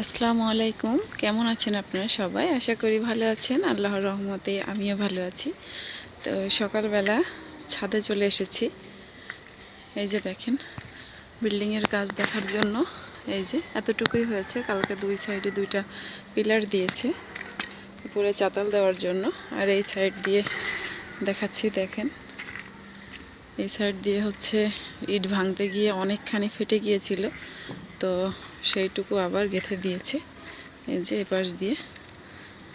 আসসালামু আলাইকুম। কেমন আছেন আপনারা সবাই? আশা করি ভালো আছেন। আল্লাহর রহমতে আমিও ভালো আছি। তো সকালবেলা ছাদে চলে এসেছি। এই যে দেখেন, বিল্ডিংয়ের কাজ দেখার জন্য। এই যে এতটুকুই হয়েছে। কালকে দুই সাইডে দুইটা পিলার দিয়েছে উপরে চাতাল দেওয়ার জন্য। আর এই সাইড দিয়ে দেখাচ্ছি, দেখেন এই সাইড দিয়ে হচ্ছে ইট ভাঙতে গিয়ে অনেকখানি ফেটে গিয়েছিল, তো সেইটুকু আবার গেঁথে দিয়েছে এই যে এপাশ দিয়ে।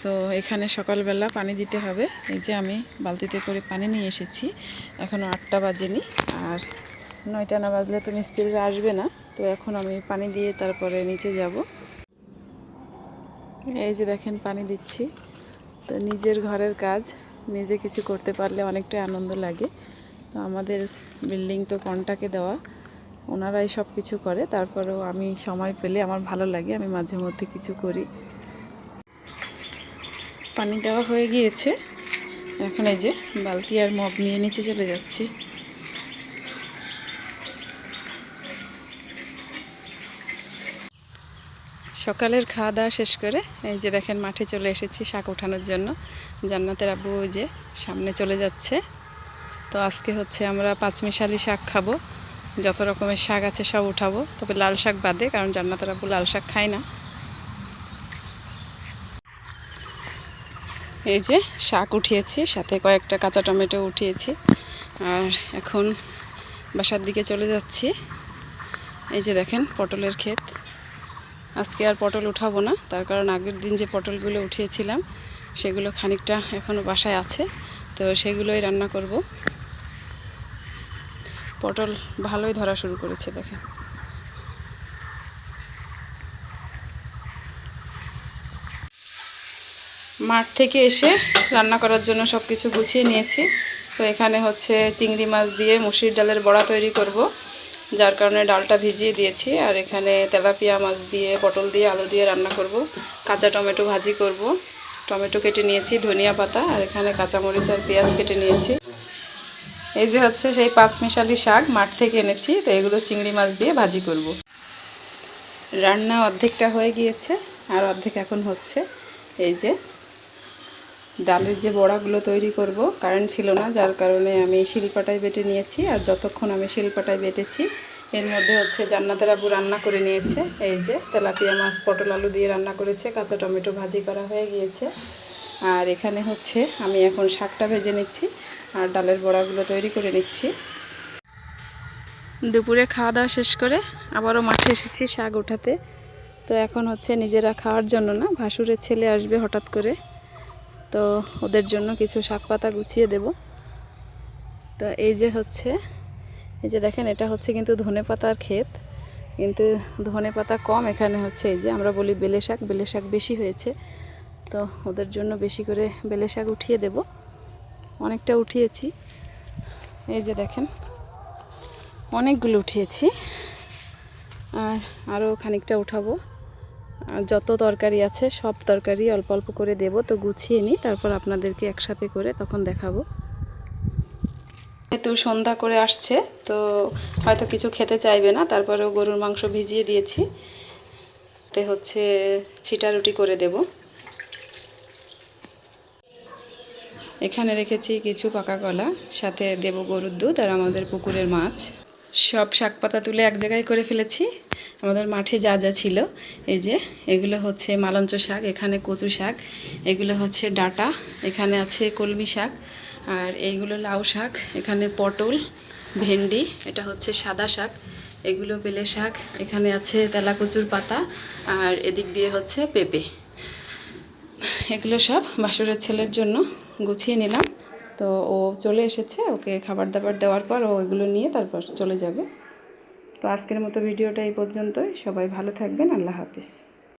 তো এখানে সকালবেলা পানি দিতে হবে। এই যে আমি বালতিতে করে পানি নিয়ে এসেছি, এখনও 8টা বাজেনি, আর 9টা না বাজলে তো মিস্ত্রিরা আসবে না। তো এখন আমি পানি দিয়ে তারপরে নিচে যাব। এই যে দেখেন পানি দিচ্ছি। তো নিজের ঘরের কাজ নিজে কিছু করতে পারলে অনেকটা আনন্দ লাগে। তো আমাদের বিল্ডিং তো কন্ট্রাক্টে দেওয়া, ওনারাই সব কিছু করে। তারপরেও আমি সময় পেলে আমার ভালো লাগে, আমি মাঝে মধ্যে কিছু করি। পানি দেওয়া হয়ে গিয়েছে, এখন এই যে বালতি আর মগ নিয়ে নিচে চলে যাচ্ছি। সকালের খাওয়া দাওয়া শেষ করে এই যে দেখেন মাঠে চলে এসেছি শাক ওঠানোর জন্য। জান্নাতের আব্বু ওই যে সামনে চলে যাচ্ছে। তো আজকে হচ্ছে আমরা পাঁচমিশালি শাক খাবো, যত রকমের শাক আছে সব উঠাবো, তবে লাল শাক বাদে, কারণ জান্নাতের আব্বু লাল শাক খায় না। এই যে শাক উঠিয়েছি, সাথে কয়েকটা কাঁচা টমেটো উঠিয়েছি, আর এখন বাসার দিকে চলে যাচ্ছি। এই যে দেখেন পটলের ক্ষেত। আজকে আর পটল উঠাবো না, তার কারণ আগের দিন যে পটলগুলো উঠিয়েছিলাম সেগুলো খানিকটা এখনও বাসায় আছে, তো সেগুলোই রান্না করব। পটল ভালোই ধরা শুরু করেছে দেখেন। মাঠ থেকে এসে রান্না করার জন্য সব কিছু গুছিয়ে নিয়েছি। তো এখানে হচ্ছে চিংড়ি মাছ দিয়ে মুসুর ডালের বড়া তৈরি করব, যার কারণে ডালটা ভিজিয়ে দিয়েছি। আর এখানে তেলাপিয়া মাছ দিয়ে, পটল দিয়ে, আলু দিয়ে রান্না করব। কাঁচা টমেটো ভাজি করব। টমেটো কেটে নিয়েছি, ধনিয়া পাতা, আর এখানে কাঁচামরিচ আর পেঁয়াজ কেটে নিয়েছি। এই যে হচ্ছে সেই পাঁচমিশালি শাক মাঠ থেকে এনেছি, তো এগুলো চিংড়ি মাছ দিয়ে ভাজি করব। রান্না অর্ধেকটা হয়ে গিয়েছে, আর অর্ধেক এখন হচ্ছে। এই যে ডালের যে বড়াগুলো তৈরি করব, কারেন্ট ছিল না, যার কারণে আমি শিলপাটায় বেটে নিয়েছি। আর যতক্ষণ আমি শিলপাটায় বেটেছি এর মধ্যে হচ্ছে জান্নাতের আব্বু রান্না করে নিয়েছে। এই যে তেলাপিয়া মাছ পটল আলু দিয়ে রান্না করেছে, কাঁচা টমেটো ভাজি করা হয়ে গিয়েছে। আর এখানে হচ্ছে আমি এখন শাকটা ভেজে নিচ্ছি আর ডালের বড়াগুলো তৈরি করে নিচ্ছি। দুপুরে খাওয়া দাওয়া শেষ করে আবারও মাঠে এসেছি শাক ওঠাতে। তো এখন হচ্ছে নিজেরা খাওয়ার জন্য না, ভাসুরের ছেলে আসবে হঠাৎ করে, তো ওদের জন্য কিছু শাক পাতা গুছিয়ে দেব। তো এই যে হচ্ছে, এই যে দেখেন এটা হচ্ছে কিন্তু ধনে পাতার ক্ষেত, কিন্তু ধনে পাতা কম এখানে। হচ্ছে এই যে আমরা বলি বেলে শাক, বেলে শাক বেশি হয়েছে, তো ওদের জন্য বেশি করে বেলে শাক উঠিয়ে দেব। অনেকটা উঠিয়েছি, এই যে দেখেন অনেকগুলো উঠিয়েছি, আর আরও খানিকটা উঠাবো। যত তরকারি আছে সব তরকারি অল্প অল্প করে দেব। তো গুছিয়ে নিই, তারপর আপনাদেরকে একসাথে করে তখন দেখাবো। যেহেতু সন্ধ্যা করে আসছে, তো হয়তো কিছু খেতে চাইবে না, তারপরেও গরুর মাংস ভিজিয়ে দিয়েছি, তে হচ্ছে ছিটা রুটি করে দেব। এখানে রেখেছি কিছু পাকা কলা, সাথে দেব গরুর দুধ আর আমাদের পুকুরের মাছ। সব শাক পাতা তুলে এক জায়গায় করে ফেলেছি। আমাদের মাঠে যা যা ছিল, এই যে এগুলো হচ্ছে মালঞ্চ শাক, এখানে কচু শাক, এগুলো হচ্ছে ডাঁটা, এখানে আছে কলমি শাক, আর এইগুলো লাউ শাক, এখানে পটল, ভেন্ডি, এটা হচ্ছে সাদা শাক, এগুলো বেলে শাক, এখানে আছে তেলাকুচুর পাতা, আর এদিক দিয়ে হচ্ছে পেঁপে। এগুলো সব বাসুরের ছেলের জন্য গুছিয়ে নিলাম। তো ও চলে এসেছে, ওকে খাবার দাবার দেওয়ার পর ও এগুলো নিয়ে তারপর চলে যাবে। তো আজকের মতো ভিডিওটা এই পর্যন্তই। সবাই ভালো থাকবেন। আল্লাহ হাফিজ।